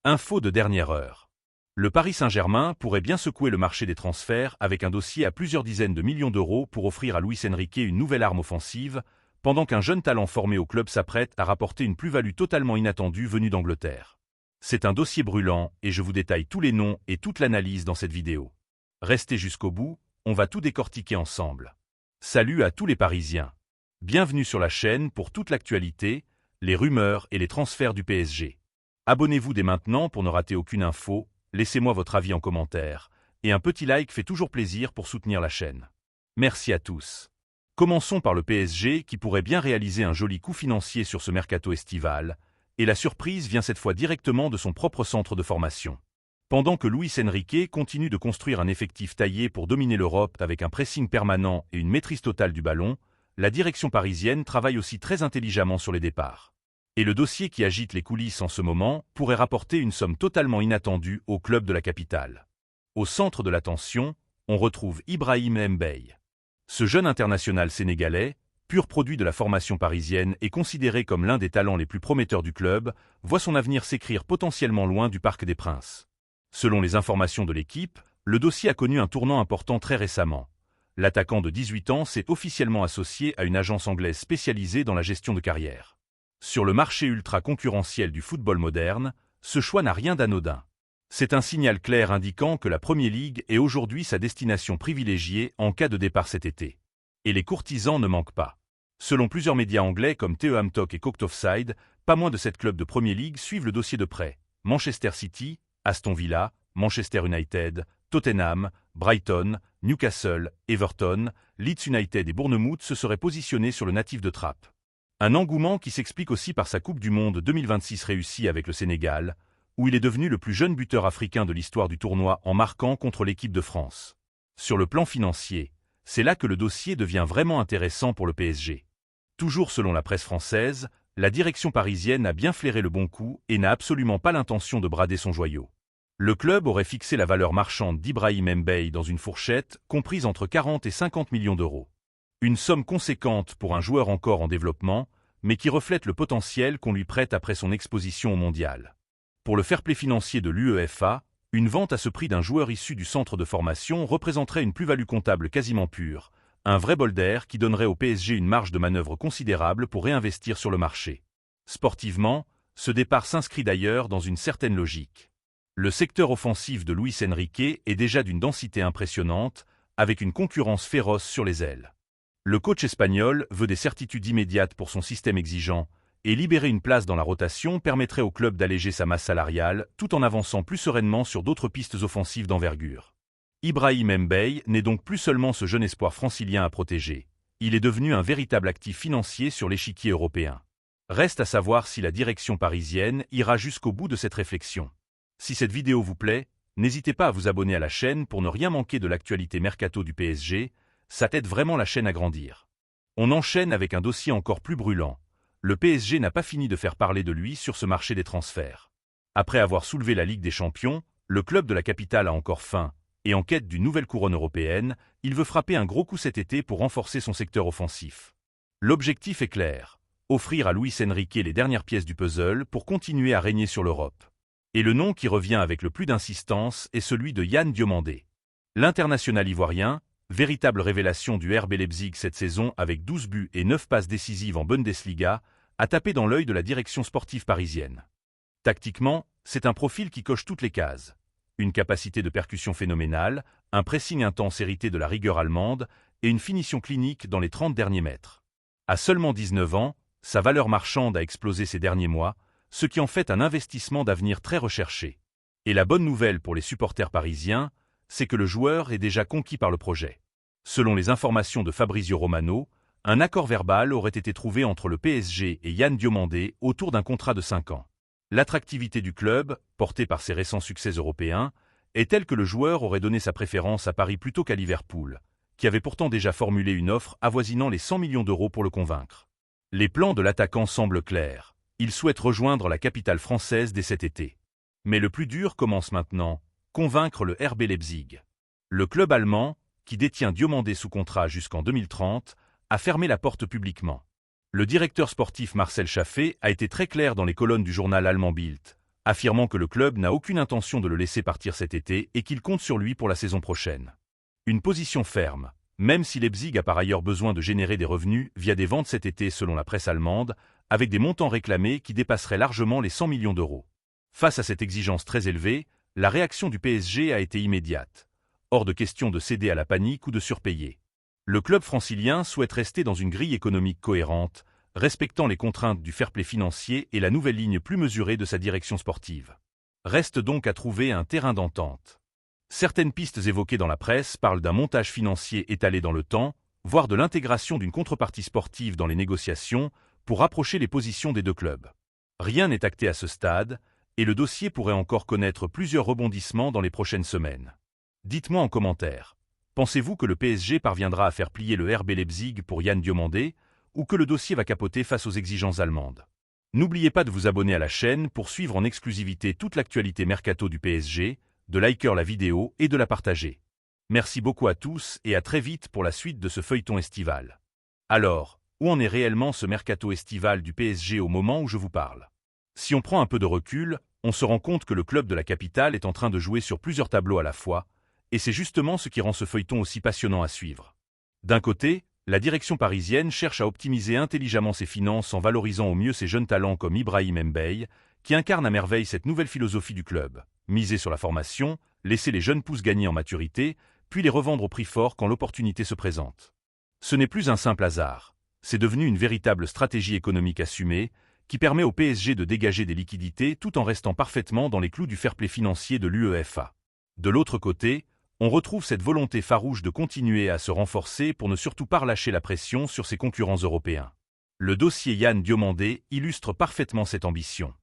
Info de dernière heure. Le Paris Saint-Germain pourrait bien secouer le marché des transferts avec un dossier à plusieurs dizaines de millions d'euros pour offrir à Luis Enrique une nouvelle arme offensive, pendant qu'un jeune talent formé au club s'apprête à rapporter une plus-value totalement inattendue venue d'Angleterre. C'est un dossier brûlant et je vous détaille tous les noms et toute l'analyse dans cette vidéo. Restez jusqu'au bout, on va tout décortiquer ensemble. Salut à tous les Parisiens. Bienvenue sur la chaîne pour toute l'actualité, les rumeurs et les transferts du PSG. Abonnez-vous dès maintenant pour ne rater aucune info, laissez-moi votre avis en commentaire, et un petit like fait toujours plaisir pour soutenir la chaîne. Merci à tous. Commençons par le PSG qui pourrait bien réaliser un joli coup financier sur ce mercato estival, et la surprise vient cette fois directement de son propre centre de formation. Pendant que Luis Enrique continue de construire un effectif taillé pour dominer l'Europe avec un pressing permanent et une maîtrise totale du ballon, la direction parisienne travaille aussi très intelligemment sur les départs. Et le dossier qui agite les coulisses en ce moment pourrait rapporter une somme totalement inattendue au club de la capitale. Au centre de l'attention, on retrouve Ibrahim Mbaye. Ce jeune international sénégalais, pur produit de la formation parisienne et considéré comme l'un des talents les plus prometteurs du club, voit son avenir s'écrire potentiellement loin du Parc des Princes. Selon les informations de l'équipe, le dossier a connu un tournant important très récemment. L'attaquant de 18 ans s'est officiellement associé à une agence anglaise spécialisée dans la gestion de carrière. Sur le marché ultra concurrentiel du football moderne, ce choix n'a rien d'anodin. C'est un signal clair indiquant que la Premier League est aujourd'hui sa destination privilégiée en cas de départ cet été. Et les courtisans ne manquent pas. Selon plusieurs médias anglais comme The Hamtock et Cocked Offside, pas moins de 7 clubs de Premier League suivent le dossier de près. Manchester City, Aston Villa, Manchester United, Tottenham, Brighton, Newcastle, Everton, Leeds United et Bournemouth se seraient positionnés sur le natif de Trappes. Un engouement qui s'explique aussi par sa Coupe du Monde 2026 réussie avec le Sénégal, où il est devenu le plus jeune buteur africain de l'histoire du tournoi en marquant contre l'équipe de France. Sur le plan financier, c'est là que le dossier devient vraiment intéressant pour le PSG. Toujours selon la presse française, la direction parisienne a bien flairé le bon coup et n'a absolument pas l'intention de brader son joyau. Le club aurait fixé la valeur marchande d'Ibrahim Mbaye dans une fourchette comprise entre 40 et 50 millions d'euros. Une somme conséquente pour un joueur encore en développement, mais qui reflète le potentiel qu'on lui prête après son exposition au mondial. Pour le fair-play financier de l'UEFA, une vente à ce prix d'un joueur issu du centre de formation représenterait une plus-value comptable quasiment pure, un vrai bol d'air qui donnerait au PSG une marge de manœuvre considérable pour réinvestir sur le marché. Sportivement, ce départ s'inscrit d'ailleurs dans une certaine logique. Le secteur offensif de Luis Enrique est déjà d'une densité impressionnante, avec une concurrence féroce sur les ailes. Le coach espagnol veut des certitudes immédiates pour son système exigeant, et libérer une place dans la rotation permettrait au club d'alléger sa masse salariale tout en avançant plus sereinement sur d'autres pistes offensives d'envergure. Ibrahim Mbaye n'est donc plus seulement ce jeune espoir francilien à protéger, il est devenu un véritable actif financier sur l'échiquier européen. Reste à savoir si la direction parisienne ira jusqu'au bout de cette réflexion. Si cette vidéo vous plaît, n'hésitez pas à vous abonner à la chaîne pour ne rien manquer de l'actualité mercato du PSG, ça aide vraiment la chaîne à grandir. On enchaîne avec un dossier encore plus brûlant. Le PSG n'a pas fini de faire parler de lui sur ce marché des transferts. Après avoir soulevé la Ligue des Champions, le club de la capitale a encore faim, et en quête d'une nouvelle couronne européenne, il veut frapper un gros coup cet été pour renforcer son secteur offensif. L'objectif est clair, offrir à Luis Enrique les dernières pièces du puzzle pour continuer à régner sur l'Europe. Et le nom qui revient avec le plus d'insistance est celui de Yann Diomandé. L'international ivoirien, véritable révélation du RB Leipzig cette saison avec 12 buts et 9 passes décisives en Bundesliga, a tapé dans l'œil de la direction sportive parisienne. Tactiquement, c'est un profil qui coche toutes les cases. Une capacité de percussion phénoménale, un pressing intense hérité de la rigueur allemande et une finition clinique dans les 30 derniers mètres. À seulement 19 ans, sa valeur marchande a explosé ces derniers mois, ce qui en fait un investissement d'avenir très recherché. Et la bonne nouvelle pour les supporters parisiens, c'est que le joueur est déjà conquis par le projet. Selon les informations de Fabrizio Romano, un accord verbal aurait été trouvé entre le PSG et Yann Diomandé autour d'un contrat de 5 ans. L'attractivité du club, portée par ses récents succès européens, est telle que le joueur aurait donné sa préférence à Paris plutôt qu'à Liverpool, qui avait pourtant déjà formulé une offre avoisinant les 100 millions d'euros pour le convaincre. Les plans de l'attaquant semblent clairs. Il souhaite rejoindre la capitale française dès cet été. Mais le plus dur commence maintenant, convaincre le RB Leipzig. Le club allemand, qui détient Diomandé sous contrat jusqu'en 2030, a fermé la porte publiquement. Le directeur sportif Marcel Chaffé a été très clair dans les colonnes du journal allemand Bild. affirmant que le club n'a aucune intention de le laisser partir cet été et qu'il compte sur lui pour la saison prochaine. Une position ferme, même si Leipzig a par ailleurs besoin de générer des revenus via des ventes cet été selon la presse allemande, avec des montants réclamés qui dépasseraient largement les 100 millions d'euros. Face à cette exigence très élevée, la réaction du PSG a été immédiate. Hors de question de céder à la panique ou de surpayer. Le club francilien souhaite rester dans une grille économique cohérente, respectant les contraintes du fair-play financier et la nouvelle ligne plus mesurée de sa direction sportive. Reste donc à trouver un terrain d'entente. Certaines pistes évoquées dans la presse parlent d'un montage financier étalé dans le temps, voire de l'intégration d'une contrepartie sportive dans les négociations pour rapprocher les positions des deux clubs. Rien n'est acté à ce stade, et le dossier pourrait encore connaître plusieurs rebondissements dans les prochaines semaines. Dites-moi en commentaire, pensez-vous que le PSG parviendra à faire plier le RB Leipzig pour Yann Diomandé, ou que le dossier va capoter face aux exigences allemandes? N'oubliez pas de vous abonner à la chaîne pour suivre en exclusivité toute l'actualité mercato du PSG, de liker la vidéo et de la partager. Merci beaucoup à tous et à très vite pour la suite de ce feuilleton estival. Alors, où en est réellement ce mercato estival du PSG au moment où je vous parle? Si on prend un peu de recul, on se rend compte que le club de la capitale est en train de jouer sur plusieurs tableaux à la fois, et c'est justement ce qui rend ce feuilleton aussi passionnant à suivre. D'un côté, la direction parisienne cherche à optimiser intelligemment ses finances en valorisant au mieux ses jeunes talents comme Ibrahim Mbaye, qui incarne à merveille cette nouvelle philosophie du club. Miser sur la formation, laisser les jeunes pousses gagner en maturité, puis les revendre au prix fort quand l'opportunité se présente. Ce n'est plus un simple hasard, c'est devenu une véritable stratégie économique assumée, qui permet au PSG de dégager des liquidités tout en restant parfaitement dans les clous du fair-play financier de l'UEFA. De l'autre côté, on retrouve cette volonté farouche de continuer à se renforcer pour ne surtout pas relâcher la pression sur ses concurrents européens. Le dossier Yann Diomandé illustre parfaitement cette ambition.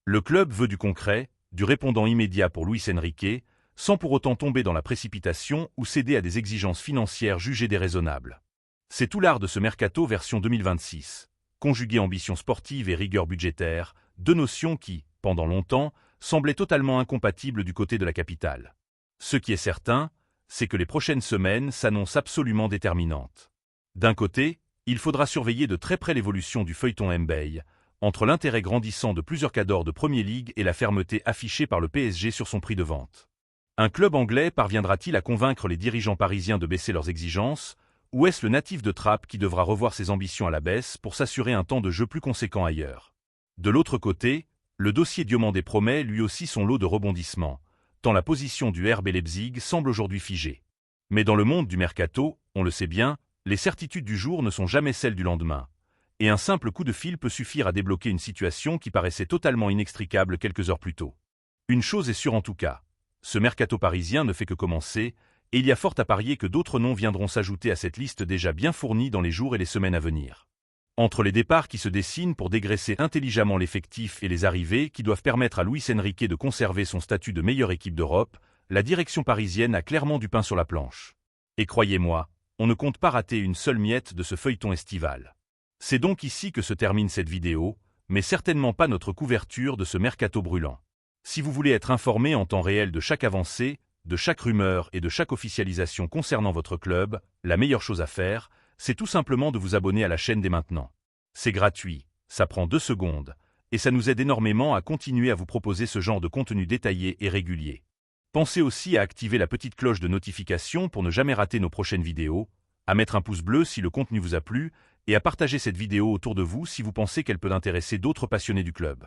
Le club veut du concret, du répondant immédiat pour Luis Enrique, sans pour autant tomber dans la précipitation ou céder à des exigences financières jugées déraisonnables. C'est tout l'art de ce mercato version 2026, conjuguer ambition sportive et rigueur budgétaire, deux notions qui, pendant longtemps, semblaient totalement incompatibles du côté de la capitale. Ce qui est certain, c'est que les prochaines semaines s'annoncent absolument déterminantes. D'un côté, il faudra surveiller de très près l'évolution du feuilleton Mbaye, entre l'intérêt grandissant de plusieurs cadors de Premier League et la fermeté affichée par le PSG sur son prix de vente. Un club anglais parviendra-t-il à convaincre les dirigeants parisiens de baisser leurs exigences, ou est-ce le natif de Trappes qui devra revoir ses ambitions à la baisse pour s'assurer un temps de jeu plus conséquent ailleurs? De l'autre côté, le dossier Diomandé promet lui aussi son lot de rebondissements, tant la position du RB Leipzig semble aujourd'hui figée. Mais dans le monde du mercato, on le sait bien, les certitudes du jour ne sont jamais celles du lendemain. Et un simple coup de fil peut suffire à débloquer une situation qui paraissait totalement inextricable quelques heures plus tôt. Une chose est sûre en tout cas, ce mercato parisien ne fait que commencer, et il y a fort à parier que d'autres noms viendront s'ajouter à cette liste déjà bien fournie dans les jours et les semaines à venir. Entre les départs qui se dessinent pour dégraisser intelligemment l'effectif et les arrivées qui doivent permettre à Luis Enrique de conserver son statut de meilleure équipe d'Europe, la direction parisienne a clairement du pain sur la planche. Et croyez-moi, on ne compte pas rater une seule miette de ce feuilleton estival. C'est donc ici que se termine cette vidéo, mais certainement pas notre couverture de ce mercato brûlant. Si vous voulez être informé en temps réel de chaque avancée, de chaque rumeur et de chaque officialisation concernant votre club, la meilleure chose à faire, c'est tout simplement de vous abonner à la chaîne dès maintenant. C'est gratuit, ça prend 2 secondes, et ça nous aide énormément à continuer à vous proposer ce genre de contenu détaillé et régulier. Pensez aussi à activer la petite cloche de notification pour ne jamais rater nos prochaines vidéos, à mettre un pouce bleu si le contenu vous a plu, et à partager cette vidéo autour de vous si vous pensez qu'elle peut intéresser d'autres passionnés du club.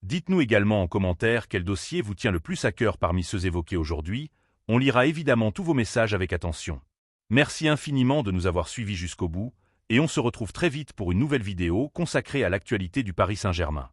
Dites-nous également en commentaire quel dossier vous tient le plus à cœur parmi ceux évoqués aujourd'hui, on lira évidemment tous vos messages avec attention. Merci infiniment de nous avoir suivis jusqu'au bout, et on se retrouve très vite pour une nouvelle vidéo consacrée à l'actualité du Paris Saint-Germain.